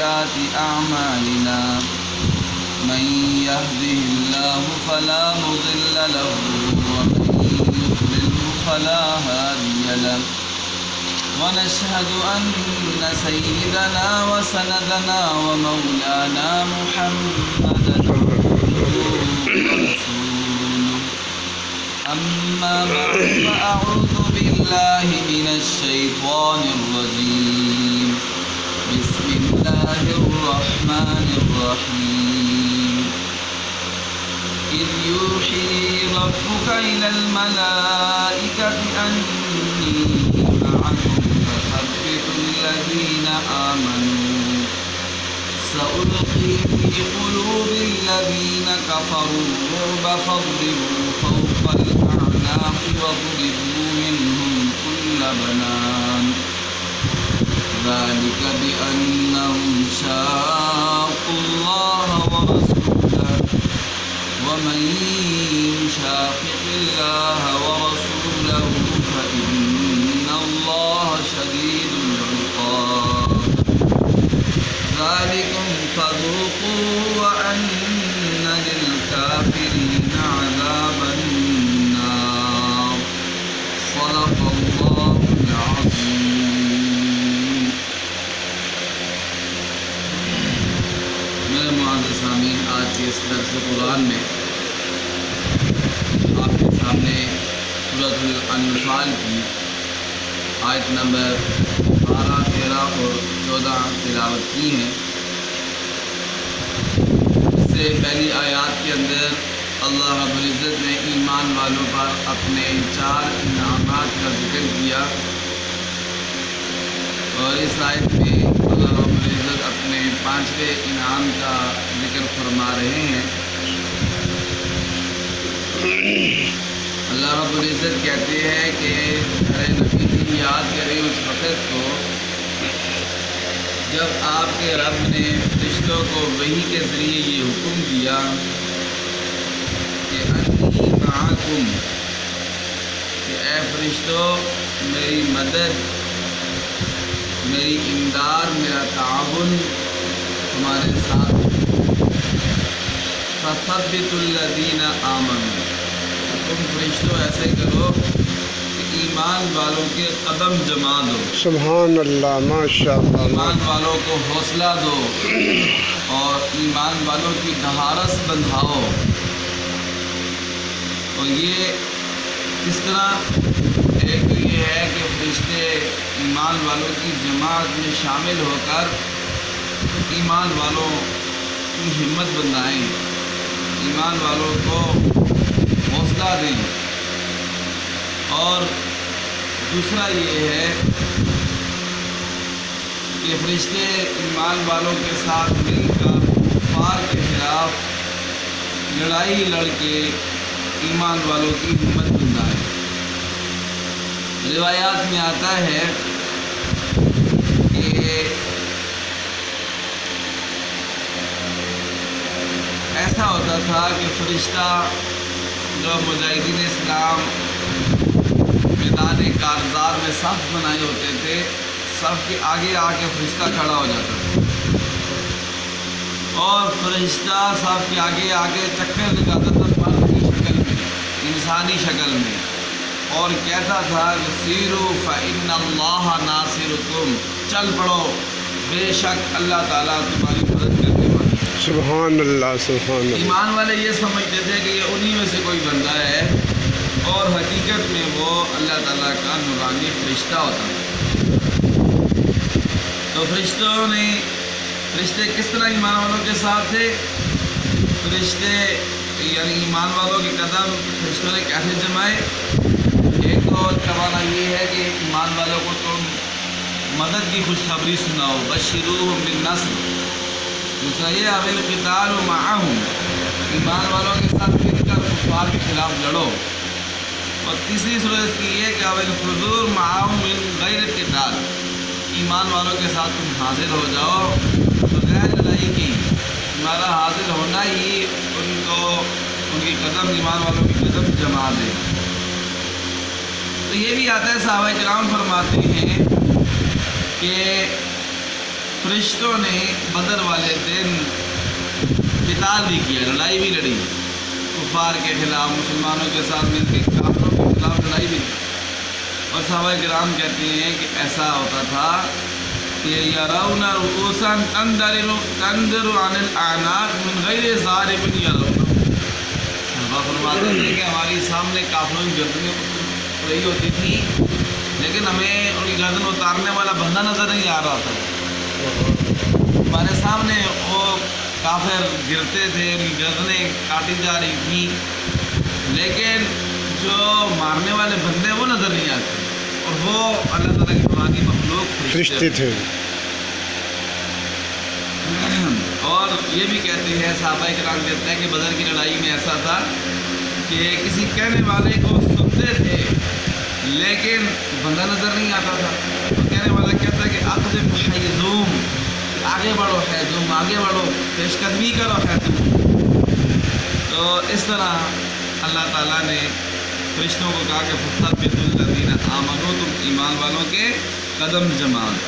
سيئات أعمالنا من يهده الله فلا مضل له ومن يضلل فلا هادي له ونشهد أن سيدنا وسندنا ومولانا محمدا أما بعد فأعوذ بالله من الشيطان الرجيم بسم الله الرحمن الرحيم إذ يوحي ربك إلى الملائكة أني معكم فثبتوا الذين آمنوا سألقي في قلوب الذين كفروا الرعب فاضربوا فوق الأعناق واضربوا منهم كل بنان ذلك بأنهم شاقوا الله ورسوله ومن يشاقق الله ورسوله فإن الله شديد العقاب ذلكم فذوقوا وأن للكافرين عذاب النار صدق الله العظيم. میرے معزز سامعین، آج کے اس درس قرآن میں آپ کے سامنے سورۃ الانفال کی آیت نمبر 12، 13 اور 14 تلاوت کی ہیں۔ اس سے پہلی آیات کے اندر اللہ رب العزت نے ایمان والوں پر اپنے 4 انعامات کا ذکر کیا، اور اس آیت میں اللہ رب العزت اپنے 5ویں انعام کا ذکر فرما رہے ہیں۔ اللہ رب العزت کہتے ہیں کہ اے نبی جی، یاد کریں اس وقت کو جب آپ کے رب نے فرشتوں کو وحی کے ذریعے یہ حکم دیا کہ انی معکم، کہ اے فرشتوں میری مدد، میری امداد، میرا تعاون تمہارے ساتھ۔ فثبتوا الذین آمنوا، تم فرشتوں ایسے کرو کہ ایمان والوں کے قدم جما دو، سبحان اللہ، ماشاء اللہ، ایمان والوں کو حوصلہ دو اور ایمان والوں کی ڈھارس بندھاؤ۔ اور یہ کس طرح؟ ایک تو یہ ہے کہ فرشتے ایمان والوں کی جماعت میں شامل ہو کر ایمان والوں کی ہمت بندھائیں، ایمان والوں کو حوصلہ دیں۔ اور دوسرا یہ ہے کہ فرشتے ایمان والوں کے ساتھ مل کر کفار کے خلاف لڑائی لڑ کے ایمان والوں کی ہمت بندھائیں۔ روایات میں آتا ہے کہ ایسا ہوتا تھا کہ فرشتہ جو مجاہدین اسلام میدان کارزار میں صف بنائے ہوتے تھے، صف کے آگے آ کے فرشتہ کھڑا ہو جاتا تھا، اور فرشتہ صف کے آگے آگے چکر لگاتا تھا مرد کی شکل میں، انسانی شکل میں، اور کہتا تھا کہ سیرو فإن اللہ ناصرکم، چل پڑو، بے شک اللہ تعالیٰ تمہاری مدد کرنے والا ہے۔ سبحان اللہ، سبحان اللہ۔ ایمان والے یہ سمجھتے تھے کہ یہ انہی میں سے کوئی بندہ ہے، اور حقیقت میں وہ اللہ تعالیٰ کا نورانی فرشتہ ہوتا ہے۔ تو فرشتے کس طرح ایمان والوں کے ساتھ تھے؟ فرشتے یعنی ایمان والوں کے قدم فرشتوں نے کیسے جمائے؟ ایک تو کروانا یہ ہے کہ ایمان والوں کو تم مدد کی خوشخبری سناؤ، بشروہم بالنصر۔ دوسرا یہ القتال معہم، ایمان والوں کے ساتھ مل کر کفار کے خلاف لڑو۔ اور تیسری صورت اس کی یہ کہ الحضور معہم من غیر القتال، ایمان والوں کے ساتھ تم حاضر ہو جاؤ بغیر لڑائی کی، تمہارا حاضر ہونا ہی ان کی قدم، ایمان والوں کی قدم جما دے۔ تو یہ بھی آتا ہے، صحابہ کرام فرماتے ہیں کہ فرشتوں نے بدر والے دن قتال بھی کیا، لڑائی بھی لڑی، کفار کے خلاف، مسلمانوں کے ساتھ مل کے کافروں کے خلاف لڑائی بھی کی۔ اور صحابہ کرام کہتے ہیں کہ ایسا ہوتا تھا کہ یرون رؤوسا تندر عن الاعناق من غیر ضارب یرون، صحابہ فرماتے تھے کہ ہماری سامنے کافروں کی گردنیں اٹھ رہی ہوتی تھی، لیکن ہمیں ان کی گردن اتارنے والا بندہ نظر نہیں آ رہا تھا۔ ہمارے سامنے وہ کافر گرتے تھے، ان کی گردنیں کاٹی جا رہی تھیں، لیکن جو مارنے والے بندے وہ نظر نہیں آتے، اور وہ اللہ تعالیٰ کی قرآنی مخلوق فرشتے تھے۔ اور یہ بھی کہتے ہیں صحابہ کرام کہتے ہیں کہ بدر کی لڑائی میں ایسا تھا کہ کسی کہنے والے کو سنتے تھے لیکن بندہ نظر نہیں آتا تھا، تو کہنے والا کہتا ہے کہ اقدم حیزوم، آگے بڑھو حیزوم، آگے بڑھو، پیش قدمی کرو حیزوم۔ تو اس طرح اللہ تعالیٰ نے فرشتوں کو کہا کہ فثبت الذین آمنوا، تم ایمان والوں کے قدم جما دو۔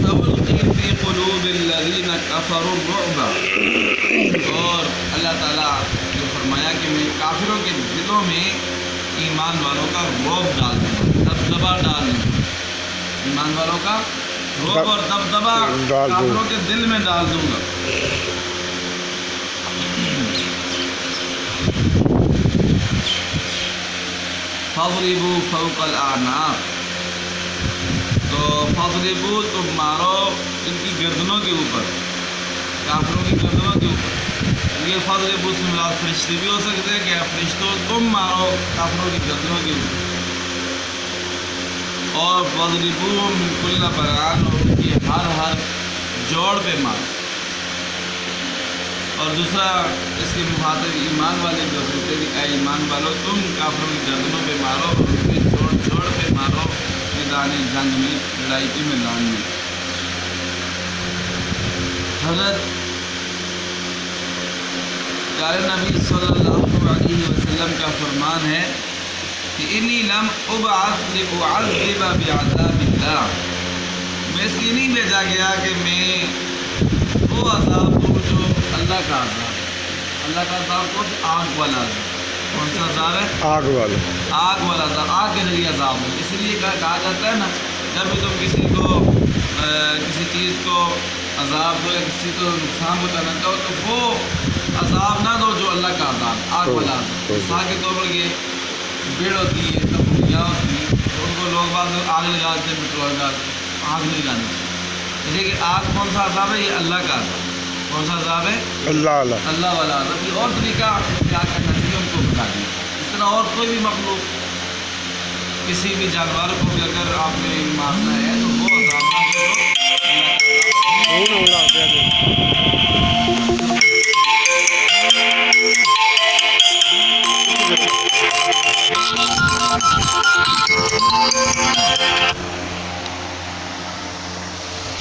سألقی فی قلوب الذین کفروا الرعب، اور اللہ تعالیٰ نے فرمایا کہ میں کافروں کے دلوں میں ایمان والوں کا رعب ڈال دوں گا، دبدبا ڈال دوں گا، ایمان والوں کا رعب اور دبدبا کافروں کے دل میں ڈال دوں گا۔ فَاضْرِبُوا فَوْقَ الْأَعْنَاقِ، تو فَاضْرِبُوا، تم مارو ان کی گردنوں کے اوپر، کافروں کی گردنوں کے اوپر۔ یہ فَاضْرِبُوا سے مراد فرشتے بھی ہو سکتے ہیں کہ فرشتوں تم مارو کافروں کی گردنوں کے اوپر، اور فَاضْرِبُوا مِنْ كُلِّ بَنَانٍ، اور ان کی ہر جوڑ پہ مارو۔ اور دوسرا اس کے مخاطب ایمان والے بھی ہو سکتے ہیں کہ اے ایمان والو، تم کافروں کی گردنوں پہ مارو اور ان کے جوڑ پہ مارو، میدان جنگ میں، لڑائی کے میدان میں۔ حضرت پیارے نبی صلی اللہ علیہ وسلم کا فرمان ہے کہ انی لم ابعث لأعذب بعذاب اللہ، میں اس لیے نہیں بھیجا گیا کہ میں وہ عذاب دوں جو اللہ کا عذاب، اللہ کا عذاب کون سا؟ آگ والا عذاب۔ کون سا عذاب ہے؟ آگ والا، آگ والا عذاب، آگ کے ذریعے عذاب ہو۔ اس لیے کہا جاتا ہے نا، جب بھی تم کسی کو کسی چیز کو عذاب دو یا کسی کو نقصان پہنچانا چاہو تو وہ عذاب نہ دو جو اللہ کا عذاب، آگ والا عذاب۔ مثال کے طور پر یہ بھیڑ ہوتی ہے، تمبیا ہوتی ہے، تو ان کو لوگ بعد آگ لگا دیتے ہیں، پیٹرول ڈال کے، آگ نہیں لگانی چاہیے۔ جیسے کہ آگ کون سا عذاب ہے؟ یہ اللہ کا عذاب۔ کون سا عذاب ہے؟ اللہ والا عذاب۔ یہ اور طریقہ اختیار کرنا چاہیے ان کو بتا دیں۔ اس طرح اور کوئی بھی مخلوق، کسی بھی جانور کو بھی اگر آپ نے مارنا ہے تو وہ عذاب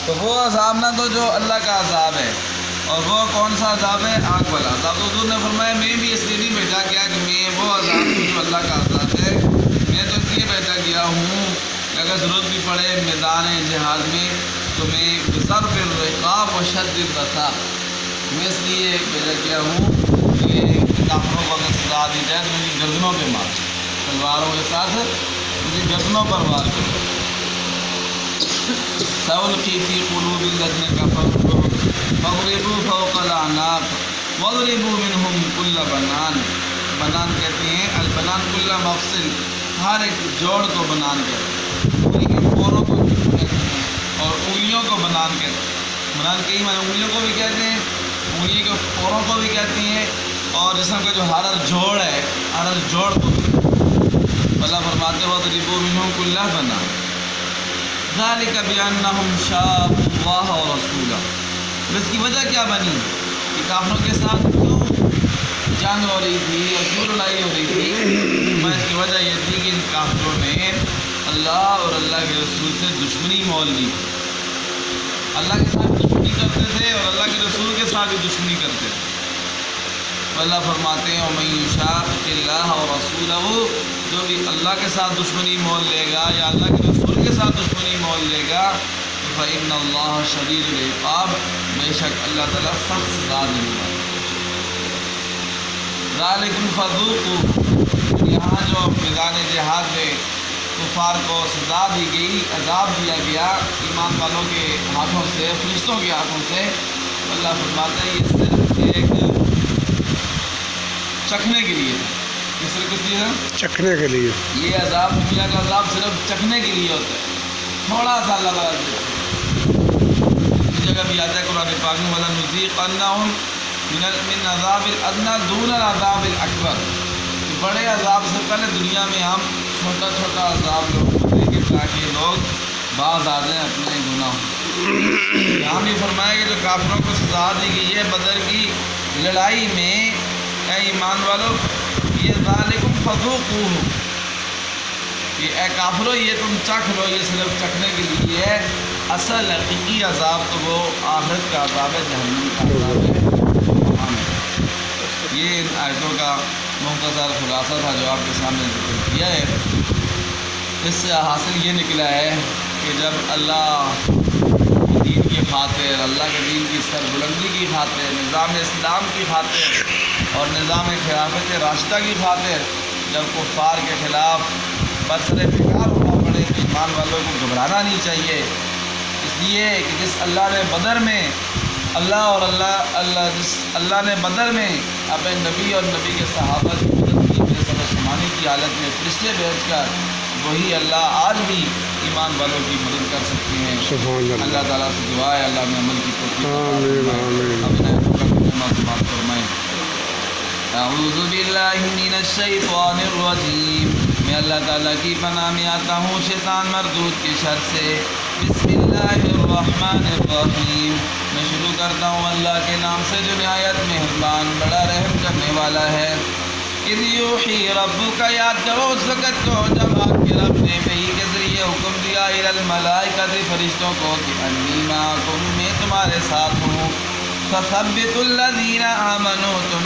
تو وہ عذاب نہ دو جو اللہ کا عذاب ہے۔ اور وہ کون سا عذاب ہے؟ آگ والا عذاب۔ تو حضور نے فرمایا میں بھی اس لیے نہیں بھیجا گیا کہ میں وہ عذاب دوں جو اللہ کا عذاب ہے، میں تو اس لیے بھیجا گیا ہوں کہ اگر ضرورت بھی پڑے میدان جہاد میں تو میں بضرب الرقاب و شد الرقاب، میں اس لیے بھیجا گیا ہوں کہ کافروں کو اگر سزا دی جائے تو مجھے گردنوں پہ مار، تلواروں کے ساتھ مجھے گردنوں پر وار کرو۔ سألقی فی قلوب الذین کفروا فاضربوا فوق الاعناق واضربوا منہم کل بنان۔ بنان کہتے ہیں البنان کل مفصل، ہر ایک جوڑ کو بنان کہتے ہیں، انگلی کے پوروں کو کہتے ہیں اور انگلیوں کو بنان کہتے ہیں۔ بنان کئی معنی انگلیوں کو بھی کہتے ہیں، انگلی کے پوروں کو بھی کہتے ہیں، اور جسم کا جو ہر جوڑ ہے، ہر جوڑ کو بھی۔ اللہ فرماتے واضربوا منہم کل بنان ذالک بأنہم شاقوا اللہ ورسولہ۔ اس کی وجہ کیا بنی کہ کافروں کے ساتھ کیوں جنگ ہو رہی تھی اور کیوں لڑائی ہو رہی تھی؟ اس کی وجہ یہ تھی کہ ان کافروں نے اللہ اور اللہ کے رسول سے دشمنی مول لی، اللہ کے ساتھ دشمنی کرتے تھے اور اللہ کے رسول کے ساتھ بھی دشمنی کرتے تھے۔ اللہ فرماتے ہیں وَمَن يُشَاقِقِ اللَّهَ وَرَسُولَهُ، جو بھی اللہ کے ساتھ دشمنی مول لے گا یا اللہ کے رسول کے ساتھ دشمنی مول لے گا، فإن اللہ شدید العقاب، بے شک اللہ تعالیٰ سخت سزا دینے والا ہے۔ ذالکم فذوقوا، یہاں جو میدان جہاد میں کفار کو سزا دی گئی، عذاب دیا گیا ایمان والوں کے ہاتھوں سے، فرشتوں کے ہاتھوں سے، اللہ فرماتا ہے یہ صرف ایک چکھنے کے لیے ہے۔ یہ صرف کس لیے ہے؟ چکھنے کے لیے۔ یہ عذاب، دنیا کا عذاب صرف چکھنے کے لیے ہوتا ہے، تھوڑا سا اللہ تعالیٰ دے۔ اس جگہ بھی آتا ہے قرآن پاک میں وَلَنُذِيقَنَّهُم من عذاب الادنیٰ دون العذاب الاکبر، کہ بڑے عذاب سے پہلے دنیا میں ہم چھوٹا چھوٹا عذاب لوگوں کو دیں گے تاکہ لوگ باز آ جائیں اپنے گناہوں۔ یہاں بھی فرمایا کہ جو کافروں کو سزا دی گئی ہے بدر کی لڑائی میں، اے ایمان والو یہ ذالکم فذوقوہ، کہ اے کافرو یہ تم چکھ لو، یہ صرف چکھنے کے لیے ہے، اصل حقیقی عذاب تو وہ آخرت کا عذاب ہے، جہنم کا عذاب ہے۔ یہ ان آیتوں کا مختصر خلاصہ تھا جو آپ کے سامنے ذکر کیا ہے۔ اس سے حاصل یہ نکلا ہے کہ جب اللہ دین کی خاطر، اللہ کے دین کی سربلندی کی خاطر، نظام اسلام کی خاطر اور نظام خلافت راشدہ کی خاطر جب کفار کے خلاف برسر پیکار ہونا پڑے تو ایمان والوں کو گھبرانا نہیں چاہیے، اس لیے کہ جس اللہ نے بدر میں جس اللہ نے بدر میں اپنے نبی اور نبی کے صحابہ کی مدد کی، بے صبر سمانی کی حالت میں فرشتے بھیج کر، وہی اللہ آج بھی ایمان والوں کی مدد کر سکتے ہیں۔ سبحان اللہ۔ اللہ تعالیٰ سے دعا ہے اللہ میں عمل کی توفیق آمین آمین۔ اپنے سماعت فرمائیں۔ اعوذ باللہ من الشیطان الرجیم، میں اللہ تعالیٰ کی پناہ میں آتا ہوں شیطان مردود کے شر سے۔ بسم اللہ الرحمن الرحیم، میں شروع کرتا ہوں اللہ کے نام سے جو نہایت مہربان بڑا رحم کرنے والا ہے۔ اذ یوحی ربک، یاد کرو اس وقت کو جب آپ کے رب نے وحی کے ذریعے حکم دیا الی الملائکۃ، فرشتوں کو، کہ انی معکم، میں تمہارے ساتھ ہوں۔ فثبتوا الذین آمنوا، تم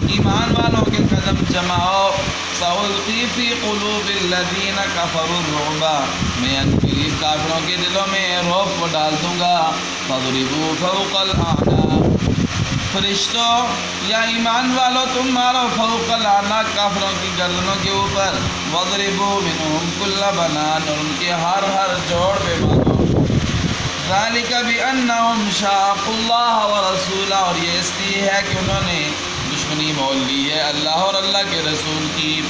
ایمان والوں کے قدم جماؤ۔ سألقی فی قلوب الذین کفروا الرعب، میں انقریب کافروں کے دلوں میں رعب کو ڈال دوں گا۔ فاضربوا فوق الاعناق، فرشتوں یا ایمان والو تم مارو فوق الاعناق، کافروں کی گردنوں کے اوپر۔ واضربوا منہم کل بنان، اور ان کے ہر جوڑ پہ مارو۔ ذالک بأنہم شاقوا اللہ ورسولہ، اور یہ اس لیے ہے کہ انہوں نے دشمنی مول لی ہے اللہ اور اللہ کے رسول کی۔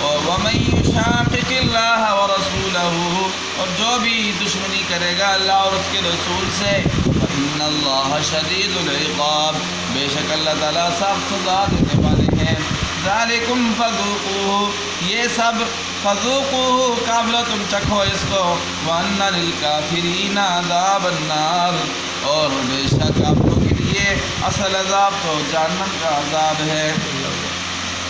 وَمَن يُشَاقِقِ اللَّهَ وَرَسُولَهُ، اور جو بھی دشمنی کرے گا اللہ اور اس کے رسول سے، فَإِنَّ اللَّهَ شَدِيدُ الْعِقَابِ، بے شک اللہ تعالیٰ سخت سزا دینے والے ہیں۔ ذَالِكُمْ فَذُوقُوهُ، یہ سب فَذُوقُوهُ، کافرو تم چکھو اس کو۔ وَأَنَّ لِلْكَافِرِينَ عَذَابَ النَّارِ، اور بے شک کافروں کے لیے اصل عذاب تو جہنم کا عذاب ہے۔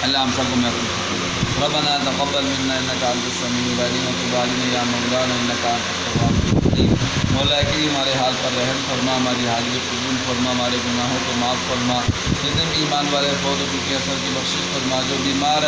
اللہ ہم سب کو محفوظ کرے۔ ربنا تقبل منا انك انت السميع العليم وتب علينا يا مولانا انك انت التواب الرحيم۔ مولا کریم ہمارے حال پر رحم فرما، ہماری حاضری قبول فرما، ہمارے گناہوں کو معاف فرما، جتنے بھی ایمان والے فوت ہو چکے ہیں سب کی بخشش فرما، جو بیمار ہے